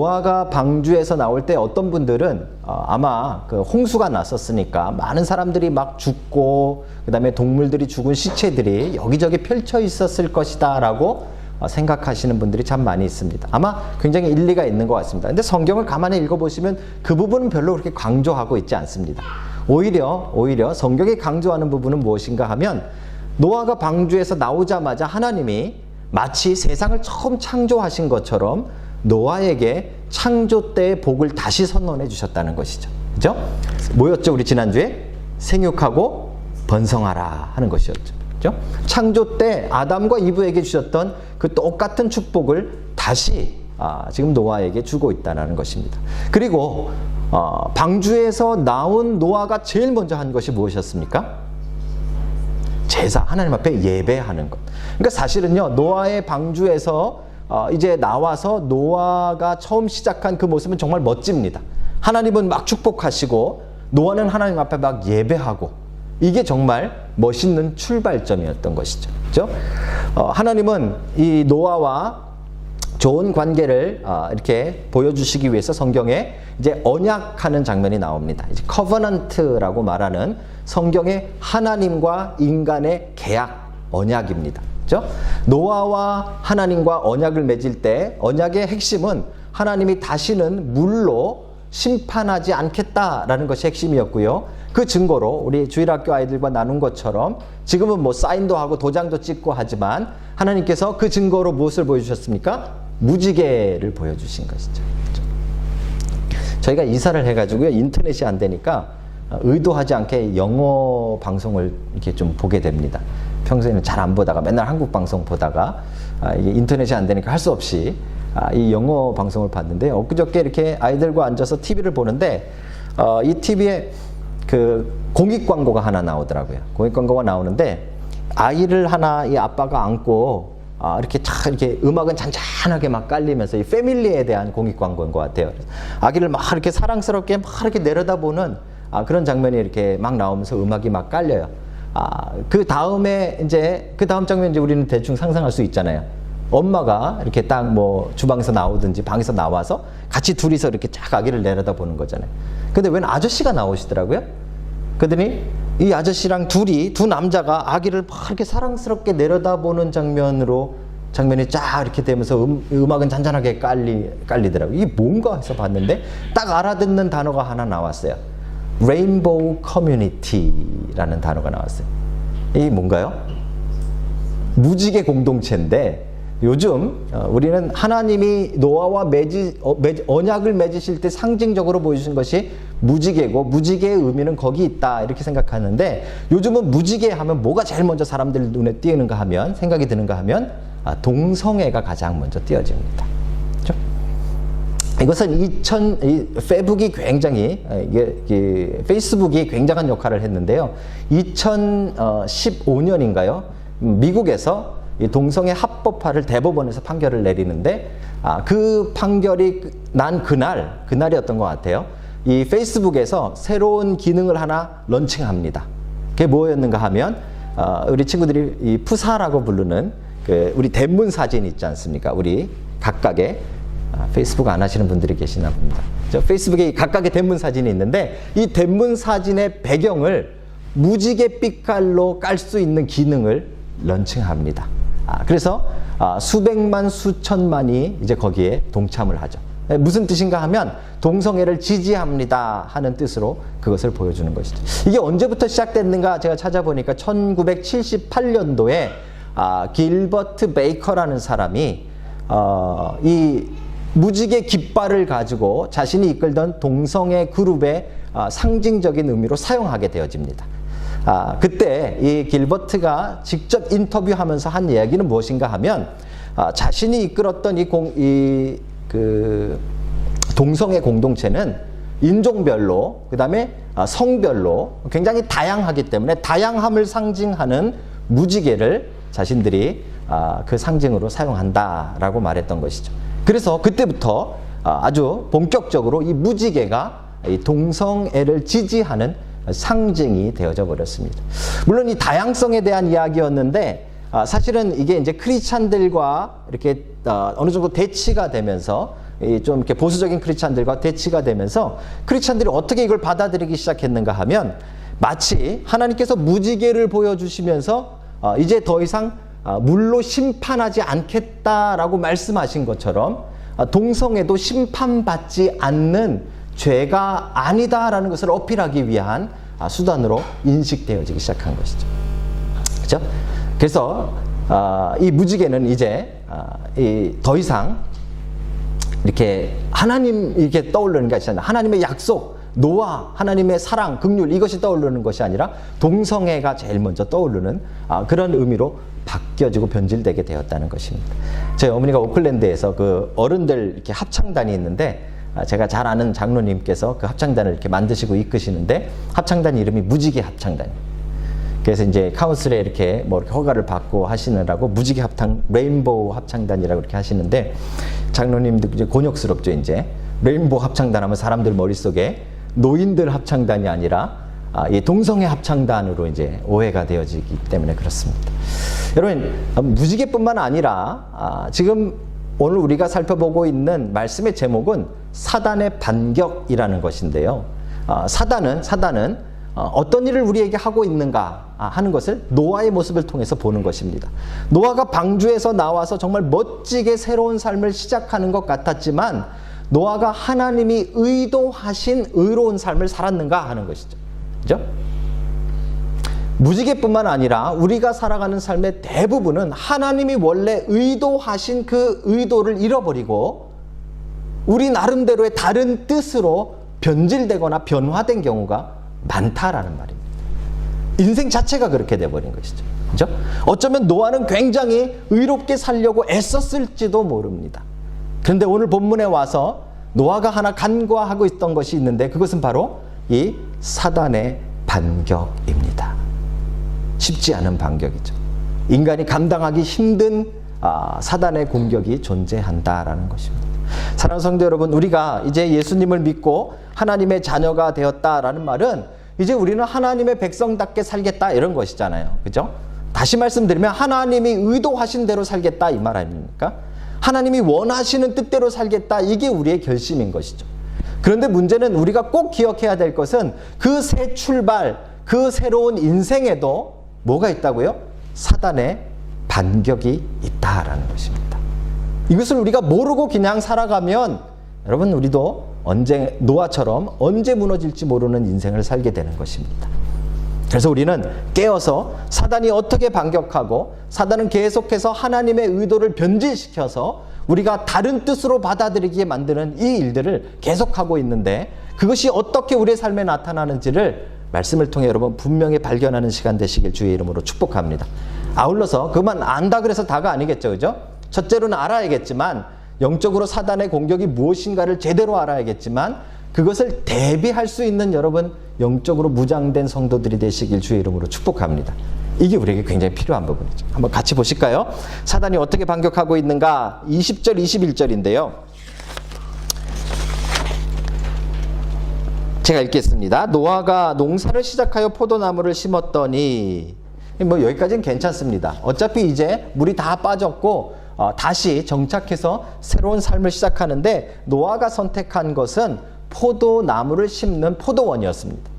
노아가 방주에서 나올 때 어떤 분들은 아마 그 홍수가 났었으니까 많은 사람들이 막 죽고 그 다음에 동물들이 죽은 시체들이 여기저기 펼쳐 있었을 것이다 라고 생각하시는 분들이 참 많이 있습니다. 아마 굉장히 일리가 있는 것 같습니다. 근데 성경을 가만히 읽어보시면 그 부분은 별로 그렇게 강조하고 있지 않습니다. 오히려 성경이 강조하는 부분은 무엇인가 하면 노아가 방주에서 나오자마자 하나님이 마치 세상을 처음 창조하신 것처럼 노아에게 창조 때의 복을 다시 선언해 주셨다는 것이죠. 그죠? 뭐였죠? 우리 지난주에 생육하고 번성하라 하는 것이었죠. 그죠? 창조 때 아담과 이브에게 주셨던 그 똑같은 축복을 다시 지금 노아에게 주고 있다는 것입니다. 그리고 방주에서 나온 노아가 제일 먼저 한 것이 무엇이었습니까? 제사, 하나님 앞에 예배하는 것. 그러니까 사실은요, 노아의 방주에서 이제 나와서 노아가 처음 시작한 그 모습은 정말 멋집니다. 하나님은 막 축복하시고 노아는 하나님 앞에 막 예배하고, 이게 정말 멋있는 출발점이었던 것이죠. 그렇죠? 하나님은 이 노아와 좋은 관계를 이렇게 보여주시기 위해서 성경에 이제 언약하는 장면이 나옵니다. 이제 커버넌트라고 말하는 성경의 하나님과 인간의 계약, 언약입니다. 그렇죠? 노아와 하나님과 언약을 맺을 때 언약의 핵심은 하나님이 다시는 물로 심판하지 않겠다라는 것이 핵심이었고요. 그 증거로 우리 주일학교 아이들과 나눈 것처럼 지금은 뭐 사인도 하고 도장도 찍고 하지만 하나님께서 그 증거로 무엇을 보여주셨습니까? 무지개를 보여주신 것이죠. 그렇죠? 저희가 이사를 해가지고요, 인터넷이 안 되니까 의도하지 않게 영어 방송을 이렇게 좀 보게 됩니다. 평소에는 잘 안 보다가 맨날 한국 방송 보다가 이게 인터넷이 안 되니까 할 수 없이 이 영어 방송을 봤는데, 엊그저께 이렇게 아이들과 앉아서 TV를 보는데 이 TV에 그 공익 광고가 하나 나오더라고요. 공익 광고가 나오는데 아이를 하나 이 아빠가 안고 이렇게 참 이렇게 음악은 잔잔하게 막 깔리면서 이 패밀리에 대한 공익 광고인 것 같아요. 아기를 막 이렇게 사랑스럽게 막 이렇게 내려다보는 그런 장면이 이렇게 막 나오면서 음악이 막 깔려요. 그 다음에 이제 그 다음 장면 이제 우리는 대충 상상할 수 있잖아요. 엄마가 이렇게 딱 뭐 주방에서 나오든지 방에서 나와서 같이 둘이서 이렇게 쫙 아기를 내려다보는 거잖아요. 근데 웬 아저씨가 나오시더라고요. 그러더니 이 아저씨랑 두 남자가 아기를 막 이렇게 사랑스럽게 내려다보는 장면이 쫙 이렇게 되면서 음악은 잔잔하게 깔리더라고요. 이게 뭔가 해서 봤는데 딱 알아듣는 단어가 하나 나왔어요. 레인보우 커뮤니티라는 단어가 나왔어요. 이게 뭔가요? 무지개 공동체인데, 요즘 우리는 하나님이 노아와 언약을 맺으실 때 상징적으로 보여주신 것이 무지개고, 무지개의 의미는 거기 있다 이렇게 생각하는데, 요즘은 무지개 하면 뭐가 제일 먼저 사람들 눈에 띄는가 하면, 생각이 드는가 하면 동성애가 가장 먼저 띄어집니다. 그렇죠? 이것은 페북이 굉장히, 페이스북이 굉장한 역할을 했는데요. 2015년인가요? 미국에서 이 동성애 합법화를 대법원에서 판결을 내리는데, 그 판결이 난 그날이었던 것 같아요. 이 페이스북에서 새로운 기능을 하나 런칭합니다. 그게 뭐였는가 하면, 우리 친구들이 이 푸사라고 부르는 우리 대문 사진 있지 않습니까? 우리 각각의 페이스북 안 하시는 분들이 계시나 봅니다. 페이스북에 각각의 대문 사진이 있는데, 이 대문 사진의 배경을 무지개 빛깔로 깔 수 있는 기능을 런칭합니다. 그래서 수백만 수천만이 이제 거기에 동참을 하죠. 무슨 뜻인가 하면 동성애를 지지합니다 하는 뜻으로 그것을 보여주는 것이죠. 이게 언제부터 시작됐는가 제가 찾아보니까 1978년도에 길버트 베이커라는 사람이 이 무지개 깃발을 가지고 자신이 이끌던 동성애 그룹의 상징적인 의미로 사용하게 되어집니다. 그때 이 길버트가 직접 인터뷰하면서 한 이야기는 무엇인가 하면, 자신이 이끌었던 그 동성애 공동체는 인종별로, 그 다음에 성별로 굉장히 다양하기 때문에 다양함을 상징하는 무지개를 자신들이 그 상징으로 사용한다라고 말했던 것이죠. 그래서 그때부터 아주 본격적으로 이 무지개가 이 동성애를 지지하는 상징이 되어져 버렸습니다. 물론 이 다양성에 대한 이야기였는데, 사실은 이게 이제 크리스찬들과 이렇게 어느 정도 대치가 되면서 좀 이렇게 보수적인 크리스찬들과 대치가 되면서 크리스찬들이 어떻게 이걸 받아들이기 시작했는가 하면 마치 하나님께서 무지개를 보여주시면서 이제 더 이상 물로 심판하지 않겠다라고 말씀하신 것처럼 동성애도 심판받지 않는 죄가 아니다라는 것을 어필하기 위한 수단으로 인식되어지기 시작한 것이죠. 그렇죠? 그래서 이 무지개는 이제 더 이상 이렇게 하나님 이렇게 떠오르는 것이 아니라 하나님의 약속, 노아, 하나님의 사랑, 긍휼 이것이 떠오르는 것이 아니라 동성애가 제일 먼저 떠오르는 그런 의미로 바뀌어지고 변질되게 되었다는 것입니다. 저희 어머니가 오클랜드에서 그 어른들 이렇게 합창단이 있는데 제가 잘 아는 장로님께서 그 합창단을 이렇게 만드시고 이끄시는데 합창단 이름이 무지개 합창단입니다. 그래서 이제 카운슬에 이렇게 뭐 이렇게 허가를 받고 하시느라고 무지개 합창, 레인보우 합창단이라고 이렇게 하시는데 장로님도 이제 곤욕스럽죠. 이제 레인보우 합창단 하면 사람들 머릿속에 노인들 합창단이 아니라 이 동성애 합창단으로 이제 오해가 되어지기 때문에 그렇습니다. 여러분, 무지개뿐만 아니라 지금 오늘 우리가 살펴보고 있는 말씀의 제목은 사단의 반격이라는 것인데요. 사단은 어떤 일을 우리에게 하고 있는가 하는 것을 노아의 모습을 통해서 보는 것입니다. 노아가 방주에서 나와서 정말 멋지게 새로운 삶을 시작하는 것 같았지만 노아가 하나님이 의도하신 의로운 삶을 살았는가 하는 것이죠. 그죠? 무지개뿐만 아니라 우리가 살아가는 삶의 대부분은 하나님이 원래 의도하신 그 의도를 잃어버리고 우리 나름대로의 다른 뜻으로 변질되거나 변화된 경우가 많다라는 말입니다. 인생 자체가 그렇게 돼버린 것이죠. 그죠? 어쩌면 노아는 굉장히 의롭게 살려고 애썼을지도 모릅니다. 그런데 오늘 본문에 와서 노아가 하나 간과하고 있던 것이 있는데 그것은 바로 이 사단의 반격입니다. 쉽지 않은 반격이죠. 인간이 감당하기 힘든 사단의 공격이 존재한다라는 것입니다. 사랑하는 성도 여러분, 우리가 이제 예수님을 믿고 하나님의 자녀가 되었다라는 말은 이제 우리는 하나님의 백성답게 살겠다 이런 것이잖아요. 그죠? 다시 말씀드리면 하나님이 의도하신 대로 살겠다 이 말 아닙니까? 하나님이 원하시는 뜻대로 살겠다 이게 우리의 결심인 것이죠. 그런데 문제는 우리가 꼭 기억해야 될 것은 그 새 출발, 그 새로운 인생에도 뭐가 있다고요? 사단의 반격이 있다라는 것입니다. 이것을 우리가 모르고 그냥 살아가면 여러분 우리도 언제 노아처럼 언제 무너질지 모르는 인생을 살게 되는 것입니다. 그래서 우리는 깨어서 사단이 어떻게 반격하고 사단은 계속해서 하나님의 의도를 변질시켜서 우리가 다른 뜻으로 받아들이게 만드는 이 일들을 계속하고 있는데 그것이 어떻게 우리의 삶에 나타나는지를 말씀을 통해 여러분 분명히 발견하는 시간 되시길 주의 이름으로 축복합니다. 아울러서 그만 안다 그래서 다가 아니겠죠. 그죠? 첫째로는 알아야겠지만 영적으로 사단의 공격이 무엇인가를 제대로 알아야겠지만 그것을 대비할 수 있는 여러분 영적으로 무장된 성도들이 되시길 주의 이름으로 축복합니다. 이게 우리에게 굉장히 필요한 부분이죠. 한번 같이 보실까요? 사단이 어떻게 반격하고 있는가? 20절, 21절인데요. 제가 읽겠습니다. 노아가 농사를 시작하여 포도나무를 심었더니 뭐 여기까지는 괜찮습니다. 어차피 이제 물이 다 빠졌고 다시 정착해서 새로운 삶을 시작하는데 노아가 선택한 것은 포도나무를 심는 포도원이었습니다.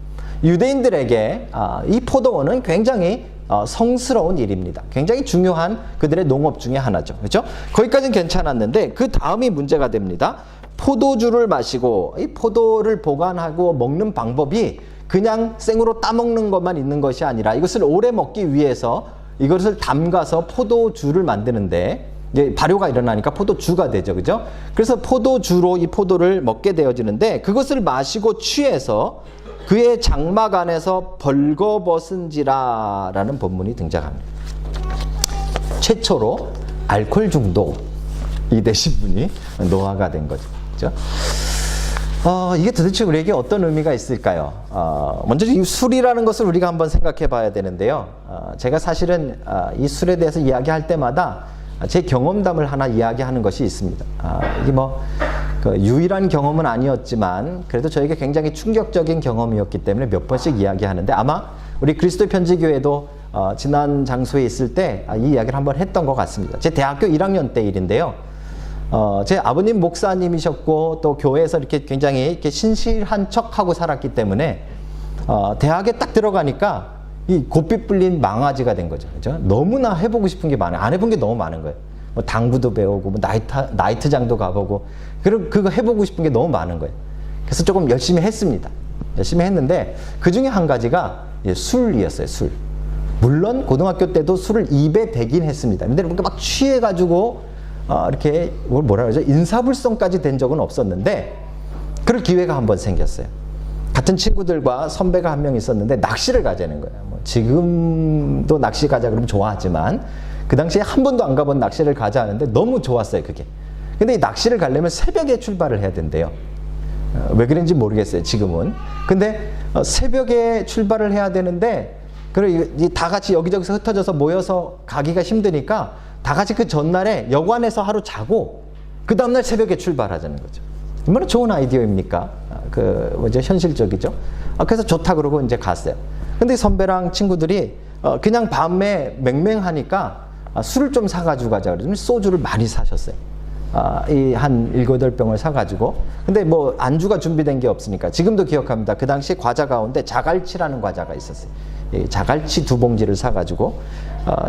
유대인들에게 이 포도원은 굉장히 성스러운 일입니다. 굉장히 중요한 그들의 농업 중에 하나죠. 그렇죠? 거기까지는 괜찮았는데 그 다음이 문제가 됩니다. 포도주를 마시고 이 포도를 보관하고 먹는 방법이 그냥 생으로 따먹는 것만 있는 것이 아니라 이것을 오래 먹기 위해서 이것을 담가서 포도주를 만드는데 이제 발효가 일어나니까 포도주가 되죠. 그죠? 그래서 포도주로 이 포도를 먹게 되어지는데 그것을 마시고 취해서 그의 장막 안에서 벌거벗은지라 라는 본문이 등장합니다. 최초로 알코올 중독이 되신 분이 노아가 된 거죠. 그죠? 이게 도대체 우리에게 어떤 의미가 있을까요? 먼저 이 술이라는 것을 우리가 한번 생각해 봐야 되는데요. 제가 사실은 이 술에 대해서 이야기할 때마다 제 경험담을 하나 이야기하는 것이 있습니다. 이게 그 유일한 경험은 아니었지만 그래도 저에게 굉장히 충격적인 경험이었기 때문에 몇 번씩 이야기하는데 아마 우리 그리스도 편지교회도 지난 장소에 있을 때 이 이야기를 한번 했던 것 같습니다. 제 대학교 1학년 때 일인데요. 제 아버님 목사님이셨고 또 교회에서 이렇게 굉장히 이렇게 신실한 척하고 살았기 때문에 대학에 딱 들어가니까 이 고삐 뿔린 망아지가 된 거죠. 그죠? 너무나 해보고 싶은 게 많아요. 안 해본 게 너무 많은 거예요. 뭐 당구도 배우고, 뭐 나이트장도 가보고, 그거 해보고 싶은 게 너무 많은 거예요. 그래서 조금 열심히 했습니다. 열심히 했는데 그 중에 한 가지가 술이었어요. 술. 물론 고등학교 때도 술을 입에 대긴 했습니다. 근데 뭔가 막 취해가지고 이렇게 뭐라 그러죠? 인사불성까지 된 적은 없었는데 그럴 기회가 한번 생겼어요. 같은 친구들과 선배가 한 명 있었는데 낚시를 가자는 거예요. 뭐 지금도 낚시 가자 그러면 좋아하지만 그 당시에 한 번도 안 가본 낚시를 가자 하는데 너무 좋았어요, 그게. 근데 이 낚시를 가려면 새벽에 출발을 해야 된대요. 왜 그런지 모르겠어요, 지금은. 근데 새벽에 출발을 해야 되는데 다 같이 여기저기서 흩어져서 모여서 가기가 힘드니까 다 같이 그 전날에 여관에서 하루 자고 그 다음날 새벽에 출발하자는 거죠. 얼마나 좋은 아이디어입니까? 현실적이죠. 그래서 좋다 그러고 이제 갔어요. 근데 선배랑 친구들이 그냥 밤에 맹맹하니까 술을 좀 사가지고 가자 그러더니 소주를 많이 사셨어요. 한 7, 8병을 사가지고. 근데 뭐 안주가 준비된 게 없으니까. 지금도 기억합니다. 그 당시 과자 가운데 자갈치라는 과자가 있었어요. 이 자갈치 2봉지를 사가지고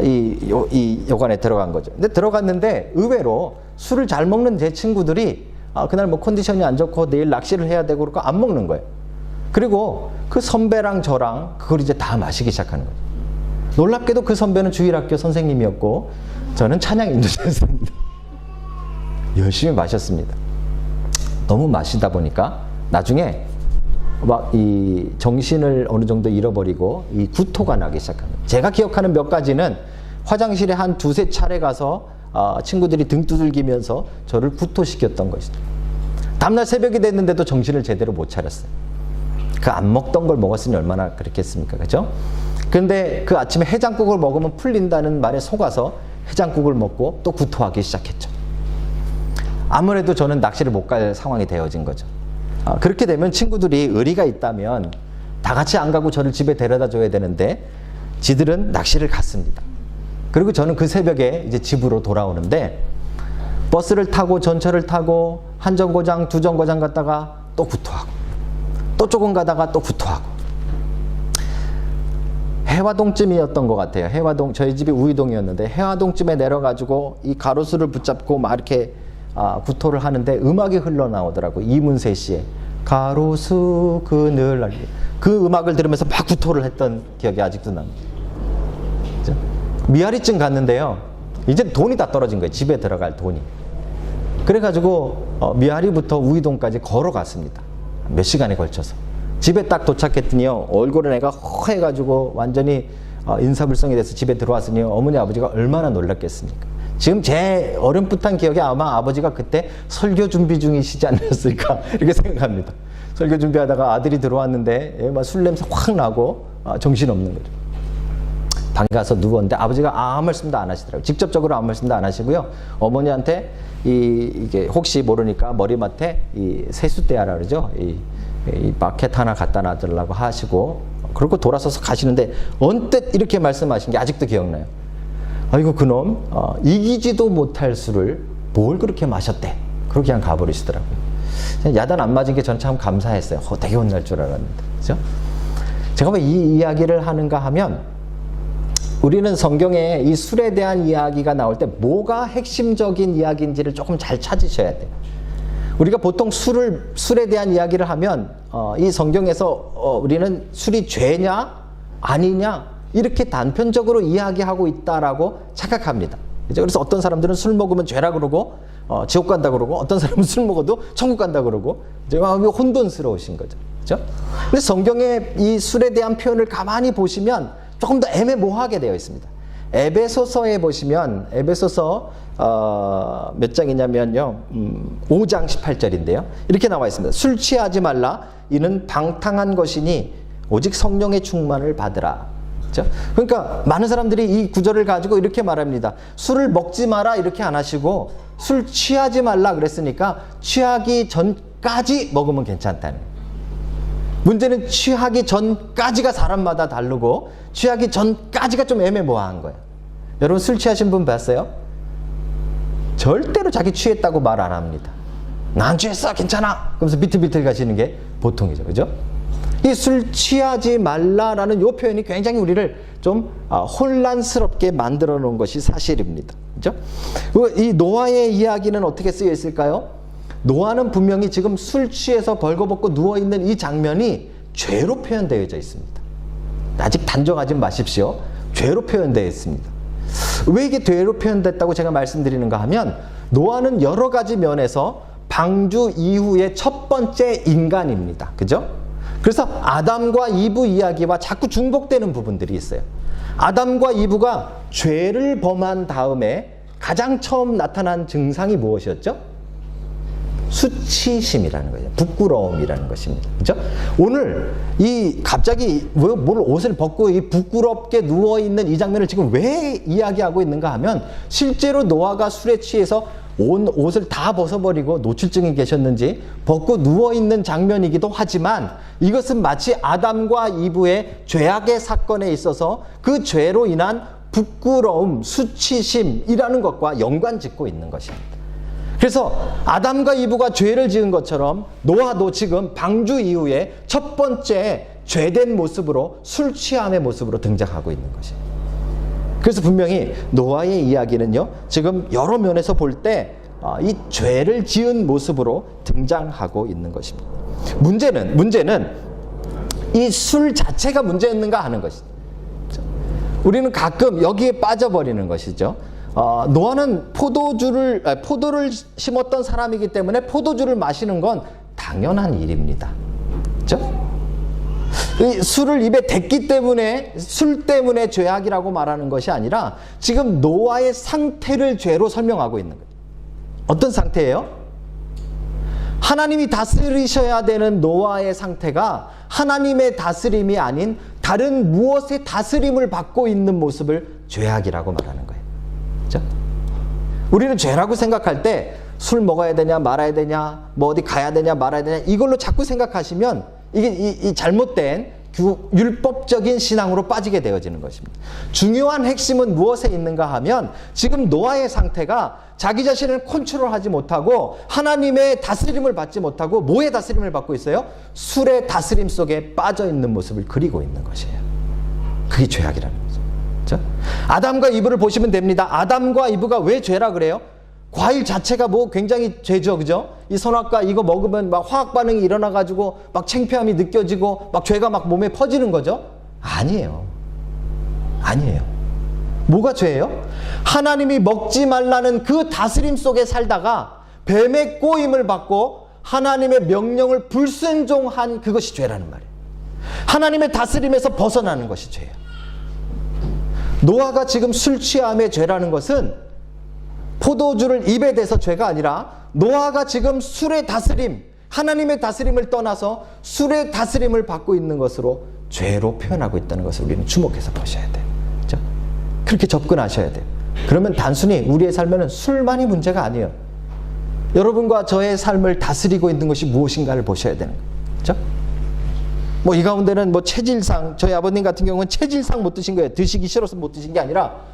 이 여관에 들어간 거죠. 근데 들어갔는데 의외로 술을 잘 먹는 제 친구들이 그날 뭐 컨디션이 안 좋고 내일 낚시를 해야 되고 그러니까 안 먹는 거예요. 그리고 그 선배랑 저랑 그걸 이제 다 마시기 시작하는 거죠. 놀랍게도 그 선배는 주일학교 선생님이었고 저는 찬양 인도자였습니다. 열심히 마셨습니다. 너무 마시다 보니까 나중에 막 이 정신을 어느 정도 잃어버리고 이 구토가 나기 시작합니다. 제가 기억하는 몇 가지는 화장실에 한 2, 3차례 가서 친구들이 등 두들기면서 저를 구토시켰던 것이죠. 다음날 새벽이 됐는데도 정신을 제대로 못 차렸어요. 그 안 먹던 걸 먹었으니 얼마나 그랬겠습니까? 그죠? 그런데 그 아침에 해장국을 먹으면 풀린다는 말에 속아서 해장국을 먹고 또 구토하기 시작했죠. 아무래도 저는 낚시를 못 갈 상황이 되어진 거죠. 그렇게 되면 친구들이 의리가 있다면 다 같이 안 가고 저를 집에 데려다 줘야 되는데 지들은 낚시를 갔습니다. 그리고 저는 그 새벽에 이제 집으로 돌아오는데 버스를 타고 전철을 타고 한 정거장, 2정거장 갔다가 또 구토하고 또 조금 가다가 또 구토하고 해화동쯤이었던 것 같아요. 해화동, 저희 집이 우이동이었는데 해화동쯤에 내려가지고 이 가로수를 붙잡고 막 이렇게 구토를 하는데 음악이 흘러나오더라고요. 이문세 씨의 가로수 그늘 그 음악을 들으면서 막 구토를 했던 기억이 아직도 납니다. 그죠? 미아리쯤 갔는데요. 이제 돈이 다 떨어진 거예요. 집에 들어갈 돈이. 그래가지고 미아리부터 우이동까지 걸어갔습니다. 몇 시간에 걸쳐서. 집에 딱 도착했더니요. 얼굴은 애가 허해가지고 완전히 인사불성이 돼서 집에 들어왔으니 어머니 아버지가 얼마나 놀랐겠습니까? 지금 제 어렴풋한 기억에 아마 아버지가 그때 설교 준비 중이시지 않았을까 이렇게 생각합니다. 설교 준비하다가 아들이 들어왔는데 술 냄새 확 나고 정신없는 거죠. 방에 가서 누웠는데 아버지가 아무 말씀도 안 하시더라고요. 직접적으로 아무 말씀도 안 하시고요. 어머니한테 이게 혹시 모르니까 머리맡에 이 세숫대야라 그러죠. 이 마켓 하나 갖다 놔달라고 하시고 그러고 돌아서서 가시는데 언뜻 이렇게 말씀하신 게 아직도 기억나요. 아이고 그놈 이기지도 못할 술을 뭘 그렇게 마셨대. 그렇게 그냥 가버리시더라고요. 야단 안 맞은 게 저는 참 감사했어요. 되게 혼날 줄 알았는데. 그죠? 제가 왜 이 이야기를 하는가 하면 우리는 성경에 이 술에 대한 이야기가 나올 때 뭐가 핵심적인 이야기인지를 조금 잘 찾으셔야 돼요. 우리가 보통 술에 대한 이야기를 하면 이 성경에서 우리는 술이 죄냐 아니냐 이렇게 단편적으로 이야기하고 있다라고 착각합니다. 그래서 어떤 사람들은 술 먹으면 죄라 그러고 지옥 간다 그러고 어떤 사람은 술 먹어도 천국 간다 그러고 이제 마음이 혼돈스러우신 거죠. 그렇죠? 근데 성경의 이 술에 대한 표현을 가만히 보시면 조금 더 애매모호하게 되어 있습니다. 에베소서에 보시면 에베소서 몇 장이냐면요. 5장 18절인데요. 이렇게 나와 있습니다. 술 취하지 말라. 이는 방탕한 것이니 오직 성령의 충만을 받으라. 그렇죠? 그러니까 많은 사람들이 이 구절을 가지고 이렇게 말합니다. 술을 먹지 마라 이렇게 안 하시고 술 취하지 말라 그랬으니까 취하기 전까지 먹으면 괜찮다는 거예요. 문제는 취하기 전까지가 사람마다 다르고 취하기 전까지가 좀 애매모호한 거예요. 여러분 술 취하신 분 봤어요? 절대로 자기 취했다고 말 안 합니다. 난 취했어, 괜찮아. 그러면서 비틀비틀 가시는 게 보통이죠. 그죠? 이 술 취하지 말라라는 이 표현이 굉장히 우리를 좀 혼란스럽게 만들어 놓은 것이 사실입니다. 그죠? 이 노아의 이야기는 어떻게 쓰여 있을까요? 노아는 분명히 지금 술 취해서 벌거벗고 누워있는 이 장면이 죄로 표현되어져 있습니다. 아직 단정하지 마십시오. 죄로 표현되어 있습니다. 왜 이게 죄로 표현됐다고 제가 말씀드리는가 하면 노아는 여러 가지 면에서 방주 이후의 첫 번째 인간입니다. 그죠? 그래서 아담과 이브 이야기와 자꾸 중복되는 부분들이 있어요. 아담과 이브가 죄를 범한 다음에 가장 처음 나타난 증상이 무엇이었죠? 수치심이라는 거예요. 부끄러움이라는 것입니다. 그죠? 오늘 갑자기 뭘 옷을 벗고 이 부끄럽게 누워있는 이 장면을 지금 왜 이야기하고 있는가 하면 실제로 노아가 술에 취해서 온 옷을 다 벗어버리고 노출증이 계셨는지 벗고 누워있는 장면이기도 하지만 이것은 마치 아담과 이브의 죄악의 사건에 있어서 그 죄로 인한 부끄러움, 수치심이라는 것과 연관짓고 있는 것입니다. 그래서 아담과 이브가 죄를 지은 것처럼 노아도 지금 방주 이후에 첫 번째 죄된 모습으로 술 취함의 모습으로 등장하고 있는 것입니다. 그래서 분명히 노아의 이야기는요, 지금 여러 면에서 볼 때 이 죄를 지은 모습으로 등장하고 있는 것입니다. 문제는 이 술 자체가 문제였는가 하는 것이죠. 우리는 가끔 여기에 빠져버리는 것이죠. 노아는 포도를 심었던 사람이기 때문에 포도주를 마시는 건 당연한 일입니다. 그렇죠? 술을 입에 댔기 때문에 술 때문에 죄악이라고 말하는 것이 아니라 지금 노아의 상태를 죄로 설명하고 있는 거예요. 어떤 상태예요? 하나님이 다스리셔야 되는 노아의 상태가 하나님의 다스림이 아닌 다른 무엇의 다스림을 받고 있는 모습을 죄악이라고 말하는 거예요. 그렇죠? 우리는 죄라고 생각할 때 술 먹어야 되냐 말아야 되냐 뭐 어디 가야 되냐 말아야 되냐 이걸로 자꾸 생각하시면 이게 이 잘못된 율법적인 신앙으로 빠지게 되어지는 것입니다. 중요한 핵심은 무엇에 있는가 하면 지금 노아의 상태가 자기 자신을 컨트롤하지 못하고 하나님의 다스림을 받지 못하고 뭐의 다스림을 받고 있어요? 술의 다스림 속에 빠져 있는 모습을 그리고 있는 것이에요. 그게 죄악이라는 거죠. 그렇죠? 아담과 이브를 보시면 됩니다. 아담과 이브가 왜 죄라 그래요? 과일 자체가 뭐 굉장히 죄죠, 그죠? 이 선악과 이거 먹으면 막 화학 반응이 일어나가지고 막 창피함이 느껴지고 막 죄가 막 몸에 퍼지는 거죠? 아니에요. 뭐가 죄예요? 하나님이 먹지 말라는 그 다스림 속에 살다가 뱀의 꼬임을 받고 하나님의 명령을 불순종한 그것이 죄라는 말이에요. 하나님의 다스림에서 벗어나는 것이 죄예요. 노아가 지금 술 취함의 죄라는 것은 포도주를 입에 대서 죄가 아니라 노아가 지금 술의 다스림, 하나님의 다스림을 떠나서 술의 다스림을 받고 있는 것으로 죄로 표현하고 있다는 것을 우리는 주목해서 보셔야 돼요. 그렇죠? 그렇게 접근하셔야 돼요. 그러면 단순히 우리의 삶에는 술만이 문제가 아니에요. 여러분과 저의 삶을 다스리고 있는 것이 무엇인가를 보셔야 되는 거예요. 그렇죠? 뭐 이 가운데는 뭐 체질상, 저희 아버님 같은 경우는 체질상 못 드신 거예요. 드시기 싫어서 못 드신 게 아니라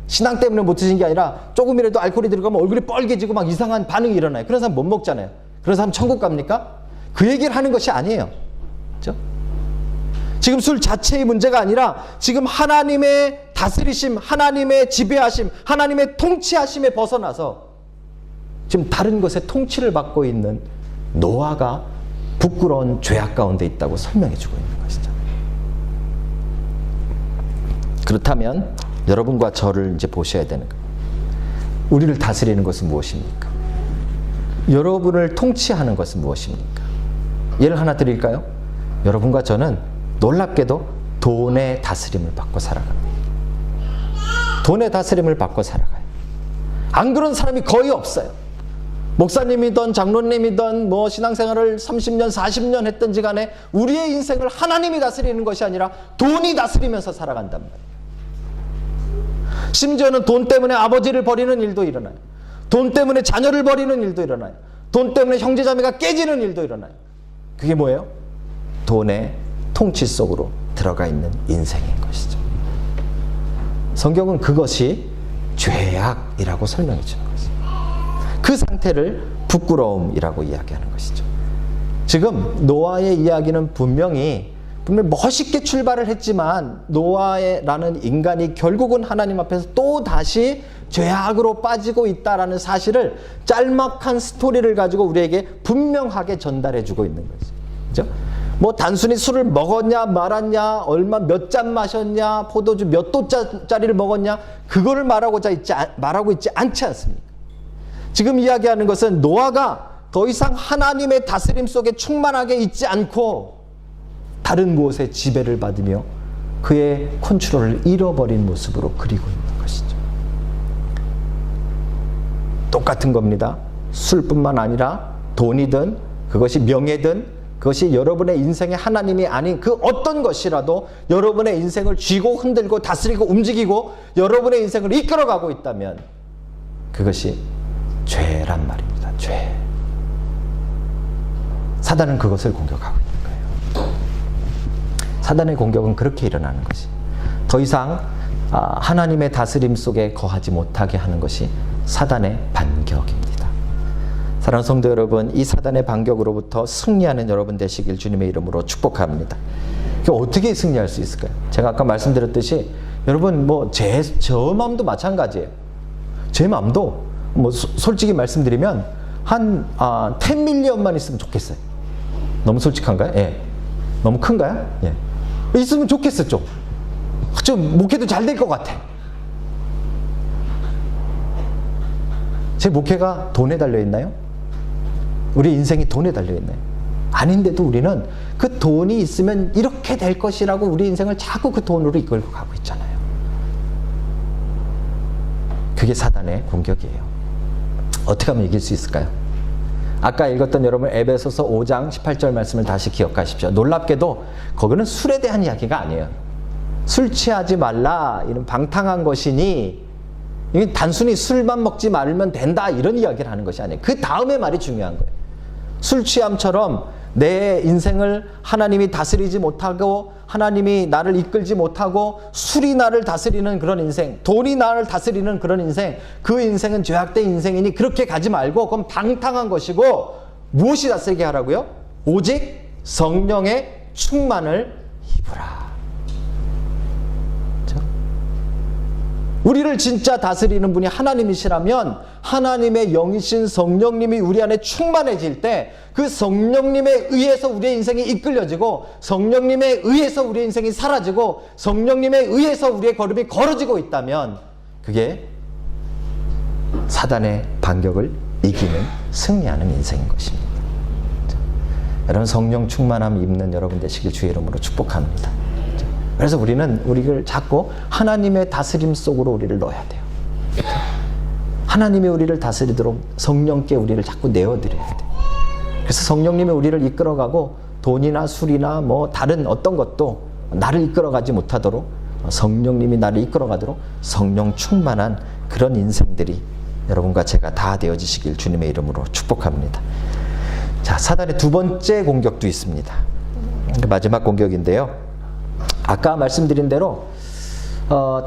신앙 때문에 못 드신 게 아니라 조금이라도 알코올이 들어가면 얼굴이 뻘개지고 막 이상한 반응이 일어나요. 그런 사람 못 먹잖아요. 그런 사람 천국 갑니까? 그 얘기를 하는 것이 아니에요. 그렇죠? 지금 술 자체의 문제가 아니라 지금 하나님의 다스리심, 하나님의 지배하심, 하나님의 통치하심에 벗어나서 지금 다른 것에 통치를 받고 있는 노아가 부끄러운 죄악 가운데 있다고 설명해 주고 있는 것이죠. 그렇다면 여러분과 저를 이제 보셔야 되는 거예요. 우리를 다스리는 것은 무엇입니까? 여러분을 통치하는 것은 무엇입니까? 예를 하나 드릴까요? 여러분과 저는 놀랍게도 돈의 다스림을 받고 살아갑니다. 돈의 다스림을 받고 살아가요. 안 그런 사람이 거의 없어요. 목사님이든 장로님이든 뭐 신앙생활을 30년, 40년 했든지 간에 우리의 인생을 하나님이 다스리는 것이 아니라 돈이 다스리면서 살아간단 말이에요. 심지어는 돈 때문에 아버지를 버리는 일도 일어나요. 돈 때문에 자녀를 버리는 일도 일어나요. 돈 때문에 형제자매가 깨지는 일도 일어나요. 그게 뭐예요? 돈의 통치 속으로 들어가 있는 인생인 것이죠. 성경은 그것이 죄악이라고 설명해 주는 것입니다. 그 상태를 부끄러움이라고 이야기하는 것이죠. 지금 노아의 이야기는 분명히 멋있게 출발을 했지만 노아라는 인간이 결국은 하나님 앞에서 또 다시 죄악으로 빠지고 있다라는 사실을 짤막한 스토리를 가지고 우리에게 분명하게 전달해 주고 있는 거죠. 그죠? 뭐 단순히 술을 먹었냐 말았냐, 얼마 몇 잔 마셨냐, 포도주 몇 도짜리를 먹었냐, 그거를 말하고 있지 않지 않습니까? 지금 이야기하는 것은 노아가 더 이상 하나님의 다스림 속에 충만하게 있지 않고 다른 무엇의 지배를 받으며 그의 컨트롤을 잃어버린 모습으로 그리고 있는 것이죠. 똑같은 겁니다. 술뿐만 아니라 돈이든 그것이 명예든 그것이 여러분의 인생의 하나님이 아닌 그 어떤 것이라도 여러분의 인생을 쥐고 흔들고 다스리고 움직이고 여러분의 인생을 이끌어가고 있다면 그것이 죄란 말입니다. 죄. 사단은 그것을 공격하고 있는 거예요. 사단의 공격은 그렇게 일어나는 것이 더 이상 하나님의 다스림 속에 거하지 못하게 하는 것이 사단의 반격입니다. 사랑하는 성도 여러분, 이 사단의 반격으로부터 승리하는 여러분 되시길 주님의 이름으로 축복합니다. 어떻게 승리할 수 있을까요? 제가 아까 말씀드렸듯이 여러분 저 마음도 마찬가지예요. 제 마음도 솔직히 말씀드리면 한 10밀리언만 있으면 좋겠어요. 너무 솔직한가요? 예. 너무 큰가요? 예. 있으면 좋겠어. 좀 목회도 잘 될 것 같아. 제 목회가 돈에 달려있나요? 우리 인생이 돈에 달려있나요? 아닌데도 우리는 그 돈이 있으면 이렇게 될 것이라고 우리 인생을 자꾸 그 돈으로 이끌고 가고 있잖아요. 그게 사단의 공격이에요. 어떻게 하면 이길 수 있을까요? 아까 읽었던 여러분 에베소서 5장 18절 말씀을 다시 기억하십시오. 놀랍게도 거기는 술에 대한 이야기가 아니에요. 술 취하지 말라, 이런 방탕한 것이니, 이게 단순히 술만 먹지 말면 된다 이런 이야기를 하는 것이 아니에요. 그 다음에 말이 중요한 거예요. 술 취함처럼 내 인생을 하나님이 다스리지 못하고 하나님이 나를 이끌지 못하고 술이 나를 다스리는 그런 인생, 돈이 나를 다스리는 그런 인생, 그 인생은 죄악된 인생이니 그렇게 가지 말고 그건 방탕한 것이고 무엇이 다스리게 하라고요? 오직 성령의 충만을 입으라. 우리를 진짜 다스리는 분이 하나님이시라면 하나님의 영이신 성령님이 우리 안에 충만해질 때 그 성령님에 의해서 우리의 인생이 이끌려지고 성령님에 의해서 우리의 인생이 사라지고 성령님에 의해서 우리의 걸음이 걸어지고 있다면 그게 사단의 반격을 이기는 승리하는 인생인 것입니다. 여러분 성령 충만함 입는 여러분 되시길 주의 이름으로 축복합니다. 그래서 우리를 자꾸 하나님의 다스림 속으로 우리를 넣어야 돼요. 하나님이 우리를 다스리도록 성령께 우리를 자꾸 내어드려야 돼요. 그래서 성령님이 우리를 이끌어가고 돈이나 술이나 다른 어떤 것도 나를 이끌어가지 못하도록 성령님이 나를 이끌어가도록 성령 충만한 그런 인생들이 여러분과 제가 다 되어지시길 주님의 이름으로 축복합니다. 자, 사단의 두 번째 공격도 있습니다. 마지막 공격인데요. 아까 말씀드린 대로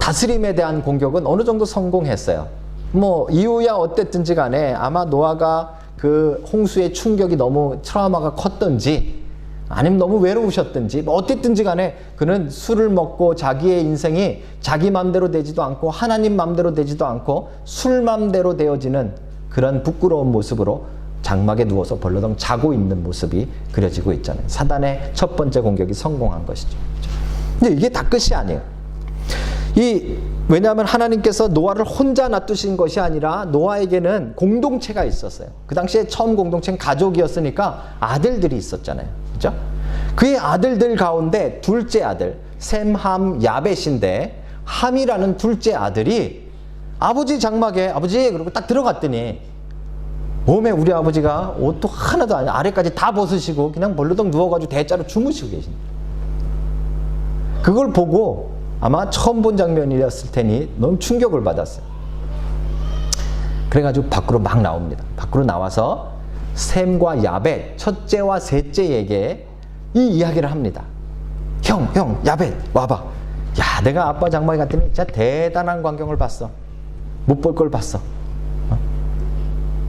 다스림에 대한 공격은 어느 정도 성공했어요. 이유야 어땠든지 간에 아마 노아가 그 홍수의 충격이 너무 트라우마가 컸든지 아니면 너무 외로우셨든지 어땠든지 간에 그는 술을 먹고 자기의 인생이 자기 맘대로 되지도 않고 하나님 맘대로 되지도 않고 술 맘대로 되어지는 그런 부끄러운 모습으로 장막에 누워서 벌러덩 자고 있는 모습이 그려지고 있잖아요. 사단의 첫 번째 공격이 성공한 것이죠. 근데 이게 다 끝이 아니에요. 왜냐하면 하나님께서 노아를 혼자 놔두신 것이 아니라 노아에게는 공동체가 있었어요. 그 당시에 처음 공동체는 가족이었으니까 아들들이 있었잖아요. 그죠? 그의 아들들 가운데 둘째 아들, 셈, 함, 야벳인데 함이라는 둘째 아들이 아버지 장막에 아버지 그러고 딱 들어갔더니 몸에 우리 아버지가 옷도 하나도 아니야. 아래까지 다 벗으시고 그냥 벌러덩 누워가지고 대자로 주무시고 계십니다. 그걸 보고 아마 처음 본 장면이었을 테니 너무 충격을 받았어요. 그래가지고 밖으로 막 나옵니다. 밖으로 나와서 셈과 야벳, 첫째와 셋째에게 이 이야기를 합니다. 형, 야벳, 와봐. 야, 내가 아빠 장막에 갔더니 진짜 대단한 광경을 봤어. 못 볼 걸 봤어.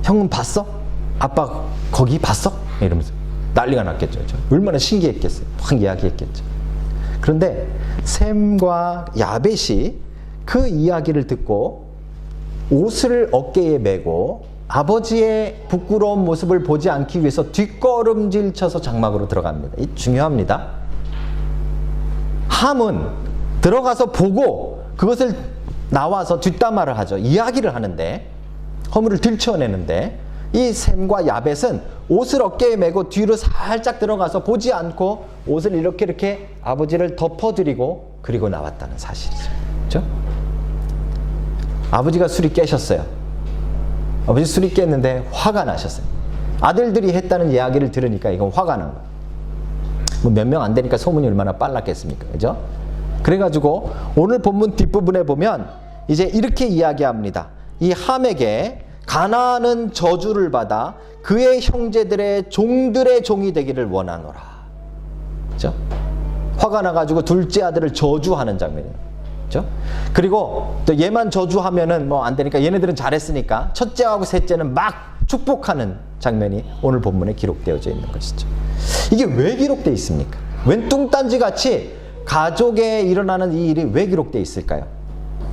형은 봤어? 아빠 거기 봤어? 이러면서 난리가 났겠죠. 얼마나 신기했겠어요. 막 이야기했겠죠. 그런데 셈과 야벳이 그 이야기를 듣고 옷을 어깨에 메고 아버지의 부끄러운 모습을 보지 않기 위해서 뒷걸음질 쳐서 장막으로 들어갑니다. 이 중요합니다. 함은 들어가서 보고 그것을 나와서 뒷담화를 하죠. 이야기를 하는데, 허물을 들춰내는데, 이 셈과 야벳은 옷을 어깨에 메고 뒤로 살짝 들어가서 보지 않고 옷을 이렇게 아버지를 덮어드리고 그리고 나왔다는 사실이죠. 그렇죠? 아버지가 술이 깨셨어요. 아버지 술이 깼는데 화가 나셨어요. 아들들이 했다는 이야기를 들으니까 이건 화가 난 거예요. 뭐 몇 명 안 되니까 소문이 얼마나 빨랐겠습니까? 그죠? 그래가지고 오늘 본문 뒷부분에 보면 이제 이렇게 이야기합니다. 이 함에게 가나안은 저주를 받아 그의 형제들의 종들의 종이 되기를 원하노라. 그죠? 화가 나가지고 둘째 아들을 저주하는 장면이에요. 그죠? 그리고 또 얘만 저주하면은 뭐 안 되니까 얘네들은 잘했으니까 첫째하고 셋째는 막 축복하는 장면이 오늘 본문에 기록되어져 있는 것이죠. 이게 왜 기록되어 있습니까? 웬 뚱딴지 같이 가족에 일어나는 이 일이 왜 기록되어 있을까요?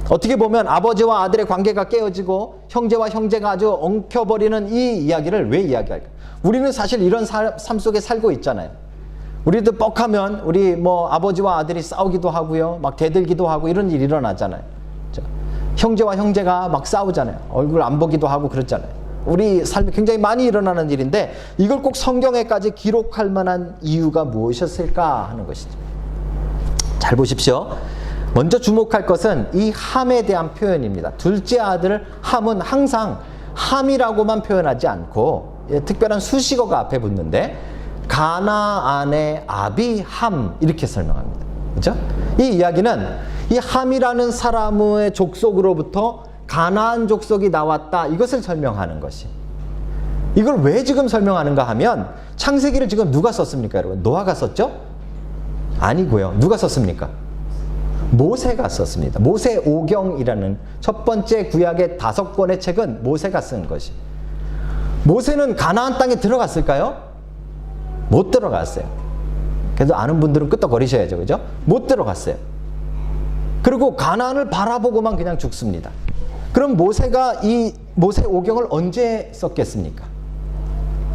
어떻게 보면 아버지와 아들의 관계가 깨어지고 형제와 형제가 아주 엉켜버리는 이 이야기를 왜 이야기할까요? 우리는 사실 이런 삶 속에 살고 있잖아요. 우리도 뻑하면 우리 뭐 아버지와 아들이 싸우기도 하고요. 막 대들기도 하고 이런 일이 일어나잖아요. 형제와 형제가 막 싸우잖아요. 얼굴 안 보기도 하고 그렇잖아요. 우리 삶에 굉장히 많이 일어나는 일인데 이걸 꼭 성경에까지 기록할 만한 이유가 무엇이었을까 하는 것이죠. 잘 보십시오. 먼저 주목할 것은 이 함에 대한 표현입니다. 둘째 아들 함은 항상 함이라고만 표현하지 않고 특별한 수식어가 앞에 붙는데 가나안의 아비 함 이렇게 설명합니다. 그렇죠? 이 이야기는 이 함이라는 사람의 족속으로부터 가나안 족속이 나왔다 이것을 설명하는 것이. 이걸 왜 지금 설명하는가 하면 창세기를 지금 누가 썼습니까, 여러분? 노아가 썼죠? 아니고요. 누가 썼습니까? 모세가 썼습니다. 모세오경이라는 첫 번째 구약의 5권의 책은 모세가 쓴 것이. 모세는 가나안 땅에 들어갔을까요? 못 들어갔어요. 그래서 아는 분들은 끄떡거리셔야죠. 그죠? 못 들어갔어요. 그리고 가나안을 바라보고만 그냥 죽습니다. 그럼 모세가 이 모세오경을 언제 썼겠습니까?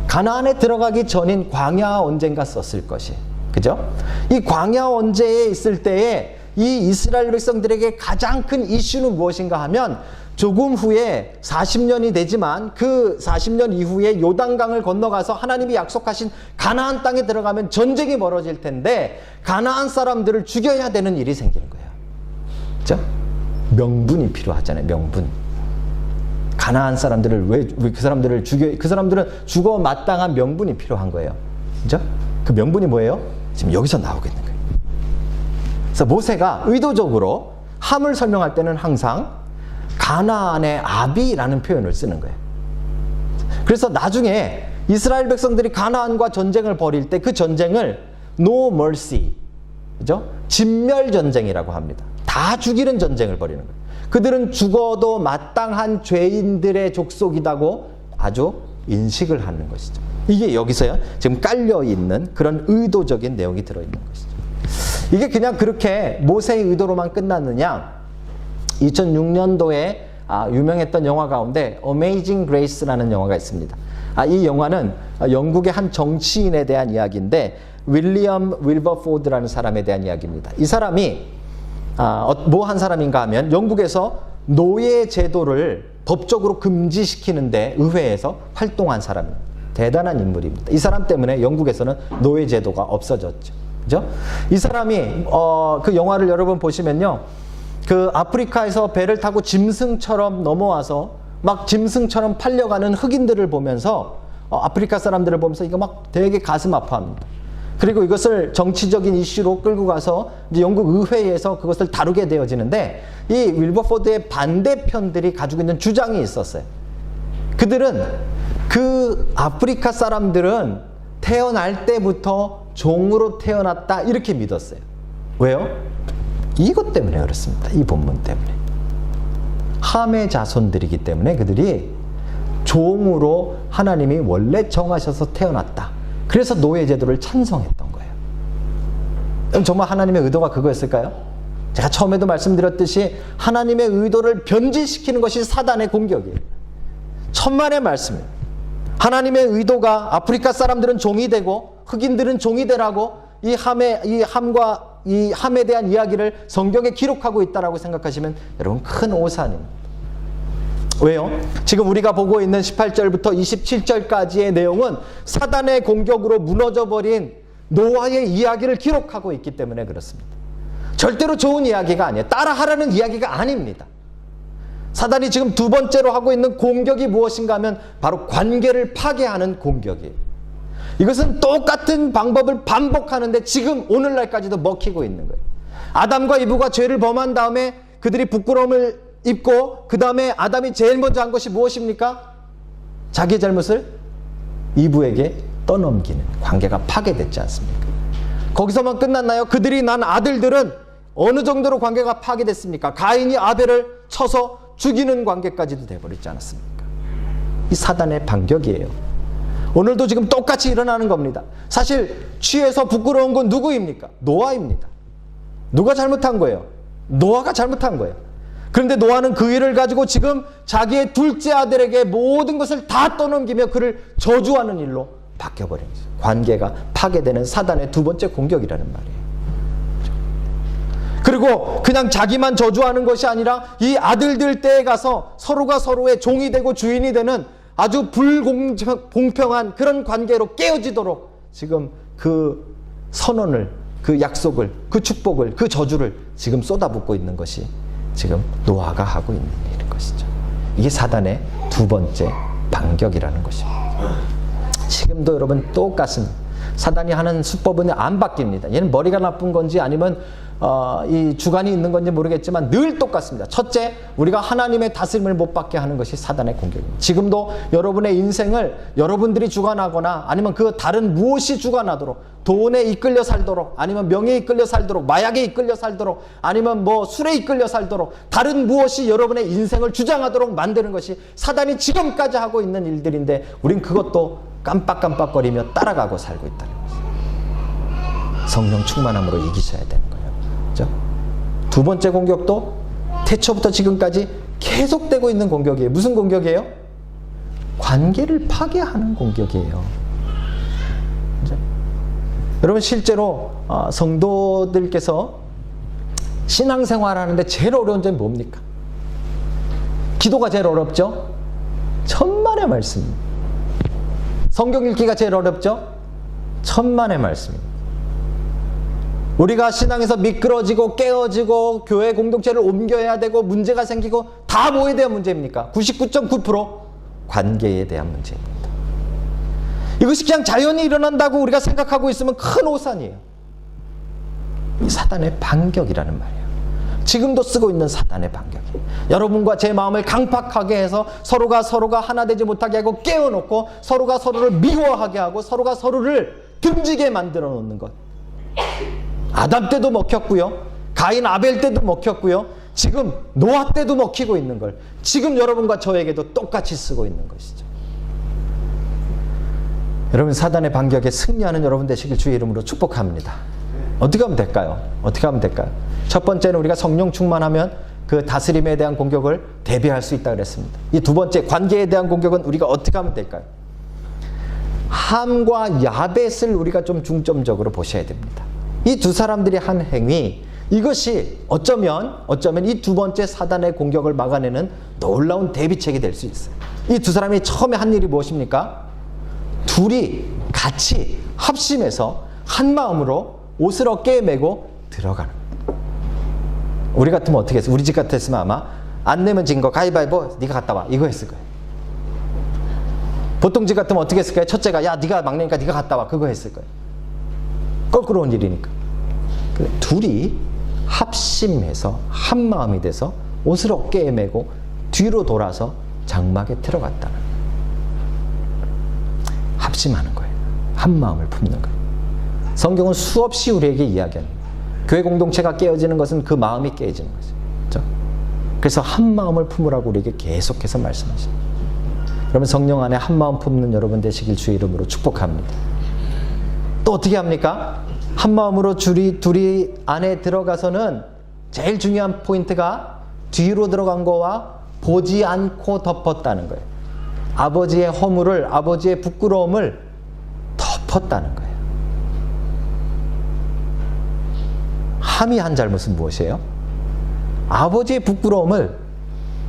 가나안에 들어가기 전인 광야 언젠가 썼을 것이. 그죠? 이 광야 언제에 있을 때에 이 이스라엘 백성들에게 가장 큰 이슈는 무엇인가 하면 조금 후에 40년이 되지만 그 40년 이후에 요단강을 건너가서 하나님이 약속하신 가나안 땅에 들어가면 전쟁이 벌어질 텐데 가나안 사람들을 죽여야 되는 일이 생기는 거예요. 그렇죠? 명분이 필요하잖아요. 명분. 가나안 사람들을 왜 그 사람들을 그 사람들은 죽어 마땅한 명분이 필요한 거예요. 그렇죠? 그 명분이 뭐예요? 지금 여기서 나오고 있는 거예요. 그래서 모세가 의도적으로 함을 설명할 때는 항상 가나안의 아비라는 표현을 쓰는 거예요. 그래서 나중에 이스라엘 백성들이 가나안과 전쟁을 벌일 때 그 전쟁을 No Mercy, 그죠? 진멸 전쟁이라고 합니다. 다 죽이는 전쟁을 벌이는 거예요. 그들은 죽어도 마땅한 죄인들의 족속이라고 아주 인식을 하는 것이죠. 이게 여기서요 지금 깔려 있는 그런 의도적인 내용이 들어있는 것이죠. 이게 그냥 그렇게 모세의 의도로만 끝났느냐? 2006년도에 유명했던 영화 가운데 Amazing Grace라는 영화가 있습니다. 이 영화는 영국의 한 정치인에 대한 이야기인데 윌리엄 윌버포드라는 사람에 대한 이야기입니다. 이 사람이 뭐 한 사람인가 하면 영국에서 노예 제도를 법적으로 금지시키는데 의회에서 활동한 사람입니다. 대단한 인물입니다. 이 사람 때문에 영국에서는 노예 제도가 없어졌죠. 그죠? 이 사람이 그 영화를 여러분 보시면요. 그 아프리카에서 배를 타고 짐승처럼 넘어와서 막 짐승처럼 팔려가는 흑인들을 보면서 아프리카 사람들을 보면서 이거 막 되게 가슴 아파합니다. 그리고 이것을 정치적인 이슈로 끌고 가서 이제 영국 의회에서 그것을 다루게 되어지는데 이 윌버포드의 반대편들이 가지고 있는 주장이 있었어요. 그들은 그 아프리카 사람들은 태어날 때부터 종으로 태어났다 이렇게 믿었어요. 왜요? 이것 때문에 그렇습니다. 이 본문 때문에. 함의 자손들이기 때문에 그들이 종으로 하나님이 원래 정하셔서 태어났다. 그래서 노예제도를 찬성했던 거예요. 그럼 정말 하나님의 의도가 그거였을까요? 제가 처음에도 말씀드렸듯이 하나님의 의도를 변질시키는 것이 사단의 공격이에요. 천만의 말씀이에요. 하나님의 의도가 아프리카 사람들은 종이 되고 흑인들은 종이 되라고 이 함에 대한 이야기를 성경에 기록하고 있다라고 생각하시면 여러분 큰 오산입니다. 왜요? 지금 우리가 보고 있는 18절부터 27절까지의 내용은 사단의 공격으로 무너져버린 노아의 이야기를 기록하고 있기 때문에 그렇습니다. 절대로 좋은 이야기가 아니에요. 따라하라는 이야기가 아닙니다. 사단이 지금 두 번째로 하고 있는 공격이 무엇인가 하면 바로 관계를 파괴하는 공격이에요. 이것은 똑같은 방법을 반복하는데 지금 오늘날까지도 먹히고 있는 거예요. 아담과 이브가 죄를 범한 다음에 그들이 부끄러움을 입고 그 다음에 아담이 제일 먼저 한 것이 무엇입니까? 자기의 잘못을 이브에게 떠넘기는 관계가 파괴됐지 않습니까? 거기서만 끝났나요? 그들이 난 아들들은 어느 정도로 관계가 파괴됐습니까? 가인이 아벨을 쳐서 죽이는 관계까지도 돼버리지 않았습니까? 이 사단의 반격이에요. 오늘도 지금 똑같이 일어나는 겁니다. 사실 취해서 부끄러운 건 누구입니까? 노아입니다. 누가 잘못한 거예요? 노아가 잘못한 거예요. 그런데 노아는 그 일을 가지고 지금 자기의 둘째 아들에게 모든 것을 다 떠넘기며 그를 저주하는 일로 바뀌어버린 거죠. 관계가 파괴되는 사단의 두 번째 공격이라는 말이에요. 그리고 그냥 자기만 저주하는 것이 아니라 이 아들들 때에 가서 서로가 서로의 종이 되고 주인이 되는 아주 불공평한 그런 관계로 깨어지도록 지금 그 선언을, 그 약속을, 그 축복을, 그 저주를 지금 쏟아붓고 있는 것이 지금 노아가 하고 있는 일인 것이죠. 이게 사단의 두 번째 반격이라는 것입니다. 지금도 여러분 똑같습니다. 사단이 하는 수법은 안 바뀝니다. 얘는 머리가 나쁜 건지 아니면 이 주관이 있는 건지 모르겠지만 늘 똑같습니다. 첫째, 우리가 하나님의 다스림을 못 받게 하는 것이 사단의 공격입니다. 지금도 여러분의 인생을 여러분들이 주관하거나 아니면 그 다른 무엇이 주관하도록, 돈에 이끌려 살도록, 아니면 명예에 이끌려 살도록, 마약에 이끌려 살도록, 아니면 뭐 술에 이끌려 살도록, 다른 무엇이 여러분의 인생을 주장하도록 만드는 것이 사단이 지금까지 하고 있는 일들인데 우린 그것도 깜빡깜빡거리며 따라가고 살고 있다는 거죠. 성령 충만함으로 이기셔야 되는 거예요. 그렇죠? 두 번째 공격도 태초부터 지금까지 계속되고 있는 공격이에요. 무슨 공격이에요? 관계를 파괴하는 공격이에요. 그렇죠? 여러분 실제로 성도들께서 신앙생활 하는데 제일 어려운 점이 뭡니까? 기도가 제일 어렵죠? 천만의 말씀입니다. 성경 읽기가 제일 어렵죠? 천만의 말씀입니다. 우리가 신앙에서 미끄러지고 깨어지고 교회 공동체를 옮겨야 되고 문제가 생기고 다 뭐에 대한 문제입니까? 99.9% 관계에 대한 문제입니다. 이것이 그냥 자연히 일어난다고 우리가 생각하고 있으면 큰 오산이에요. 이 사단의 반격이라는 말이에요. 지금도 쓰고 있는 사단의 반격이에요. 여러분과 제 마음을 강팍하게 해서 서로가 하나 되지 못하게 하고 깨워놓고 서로가 서로를 미워하게 하고 서로가 서로를 등지게 만들어 놓는 것. 아담 때도 먹혔고요. 가인 아벨 때도 먹혔고요. 지금 노아 때도 먹히고 있는 걸 지금 여러분과 저에게도 똑같이 쓰고 있는 것이죠. 여러분 사단의 반격에 승리하는 여러분 되시길 주의 이름으로 축복합니다. 어떻게 하면 될까요? 어떻게 하면 될까요? 첫 번째는 우리가 성령 충만하면 그 다스림에 대한 공격을 대비할 수 있다 그랬습니다. 이 두 번째 관계에 대한 공격은 우리가 어떻게 하면 될까요? 함과 야벳을 우리가 좀 중점적으로 보셔야 됩니다. 이 두 사람들이 한 행위, 이것이 어쩌면 이 두 번째 사단의 공격을 막아내는 놀라운 대비책이 될 수 있어요. 이 두 사람이 처음에 한 일이 무엇입니까? 둘이 같이 합심해서 한 마음으로 옷을 어깨에 메고 들어가는 거예요. 우리 같으면 어떻게 했어요? 우리 집 같았으면 아마 안 내면 진 거 가위바위보 네가 갔다 와 이거 했을 거예요. 보통 집 같으면 어떻게 했을까요? 첫째가 야 네가 막내니까 네가 갔다 와 그거 했을 거예요. 거꾸로 온 일이니까. 둘이 합심해서 한 마음이 돼서 옷을 어깨에 메고 뒤로 돌아서 장막에 들어갔다는 거예요. 합심하는 거예요. 한 마음을 품는 거예요. 성경은 수없이 우리에게 이야기합니다. 교회 공동체가 깨어지는 것은 그 마음이 깨어지는 거죠. 그렇죠? 그래서 한 마음을 품으라고 우리에게 계속해서 말씀하십니다. 그러면 성령 안에 한마음 품는 여러분 되시길 주의 이름으로 축복합니다. 또 어떻게 합니까? 한마음으로 둘이 안에 들어가서는 제일 중요한 포인트가 뒤로 들어간 거와 보지 않고 덮었다는 거예요. 아버지의 허물을, 아버지의 부끄러움을 덮었다는 거예요. 함이 한 잘못은 무엇이에요? 아버지의 부끄러움을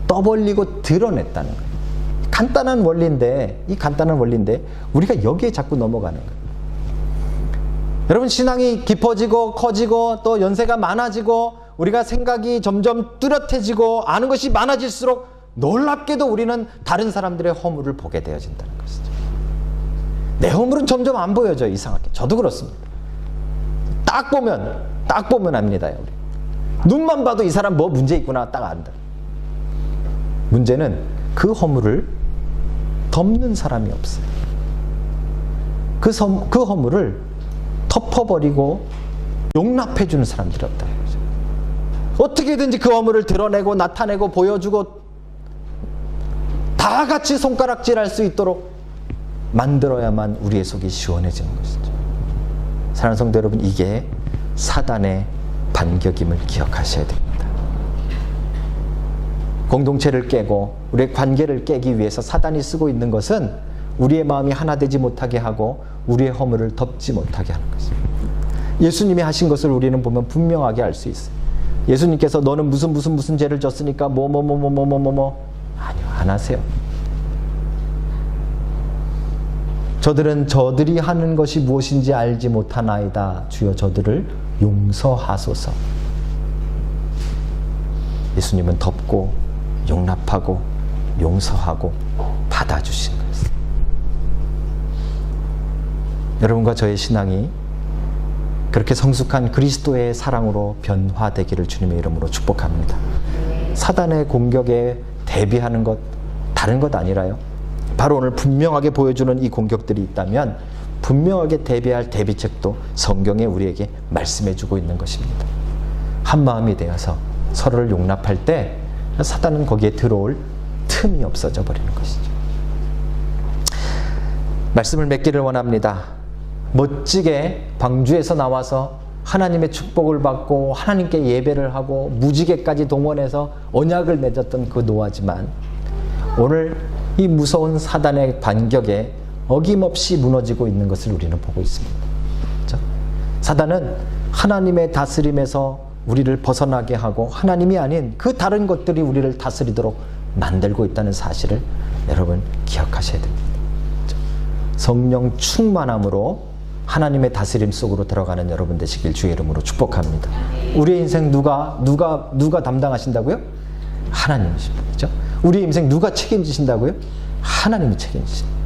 떠벌리고 드러냈다는 거예요. 간단한 원리인데, 이 간단한 원리인데 우리가 여기에 자꾸 넘어가는 거예요. 여러분, 신앙이 깊어지고 커지고 또 연세가 많아지고 우리가 생각이 점점 뚜렷해지고 아는 것이 많아질수록 놀랍게도 우리는 다른 사람들의 허물을 보게 되어진다는 것이죠. 내 허물은 점점 안 보여져요. 이상하게. 저도 그렇습니다. 딱 보면 압니다. 우리. 눈만 봐도 이 사람 뭐 문제 있구나 딱 안다. 문제는 그 허물을 덮는 사람이 없어요. 그 허물을 덮어버리고 용납해주는 사람들이 없다는 거죠. 어떻게든지 그 허물을 드러내고 나타내고 보여주고 다 같이 손가락질할 수 있도록 만들어야만 우리의 속이 시원해지는 것이죠. 사랑하는 성도 여러분, 이게 사단의 반격임을 기억하셔야 됩니다. 공동체를 깨고 우리의 관계를 깨기 위해서 사단이 쓰고 있는 것은 우리의 마음이 하나 되지 못하게 하고 우리의 허물을 덮지 못하게 하는 것입니다. 예수님이 하신 것을 우리는 보면 분명하게 알 수 있어요. 예수님께서 너는 무슨 죄를 졌으니까 아니요, 안 하세요. 저들은 저들이 하는 것이 무엇인지 알지 못하나이다. 주여 저들을 용서하소서. 예수님은 덮고 용납하고 용서하고 받아주신 것입니다. 여러분과 저의 신앙이 그렇게 성숙한 그리스도의 사랑으로 변화되기를 주님의 이름으로 축복합니다. 사단의 공격에 대비하는 것 다른 것 아니라요. 바로 오늘 분명하게 보여주는 이 공격들이 있다면 분명하게 대비할 대비책도 성경에 우리에게 말씀해주고 있는 것입니다. 한 마음이 되어서 서로를 용납할 때 사단은 거기에 들어올 틈이 없어져 버리는 것이죠. 말씀을 맺기를 원합니다. 멋지게 방주에서 나와서 하나님의 축복을 받고 하나님께 예배를 하고 무지개까지 동원해서 언약을 맺었던 그 노아지만 오늘 이 무서운 사단의 반격에 어김없이 무너지고 있는 것을 우리는 보고 있습니다. 그렇죠? 사단은 하나님의 다스림에서 우리를 벗어나게 하고 하나님이 아닌 그 다른 것들이 우리를 다스리도록 만들고 있다는 사실을 여러분 기억하셔야 됩니다. 그렇죠? 성령 충만함으로 하나님의 다스림 속으로 들어가는 여러분 되시길 주의 이름으로 축복합니다. 우리의 인생 누가 담당하신다고요? 하나님이십니다. 그렇죠? 우리의 인생 누가 책임지신다고요? 하나님이 책임지십니다.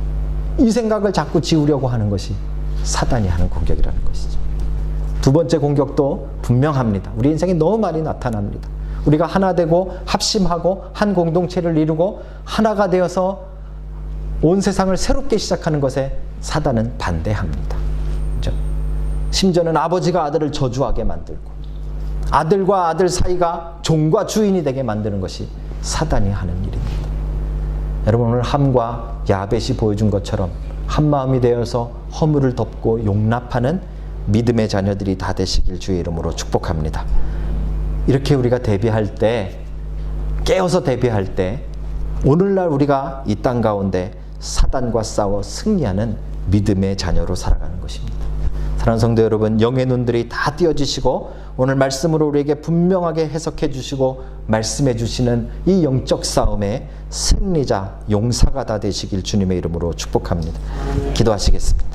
이 생각을 자꾸 지우려고 하는 것이 사단이 하는 공격이라는 것이죠. 두 번째 공격도 분명합니다. 우리 인생에 너무 많이 나타납니다. 우리가 하나 되고 합심하고 한 공동체를 이루고 하나가 되어서 온 세상을 새롭게 시작하는 것에 사단은 반대합니다. 그렇죠? 심지어는 아버지가 아들을 저주하게 만들고 아들과 아들 사이가 종과 주인이 되게 만드는 것이 사단이 하는 일입니다. 여러분, 오늘 함과 야벳이 보여준 것처럼 한마음이 되어서 허물을 덮고 용납하는 믿음의 자녀들이 다 되시길 주의 이름으로 축복합니다. 이렇게 우리가 대비할 때, 깨어서 대비할 때 오늘날 우리가 이 땅 가운데 사단과 싸워 승리하는 믿음의 자녀로 살아가는 것입니다. 사랑하는 성도 여러분, 영의 눈들이 다 띄어지시고 오늘 말씀으로 우리에게 분명하게 해석해 주시고 말씀해 주시는 이 영적 싸움의 승리자, 용사가 다 되시길 주님의 이름으로 축복합니다. 기도하시겠습니다.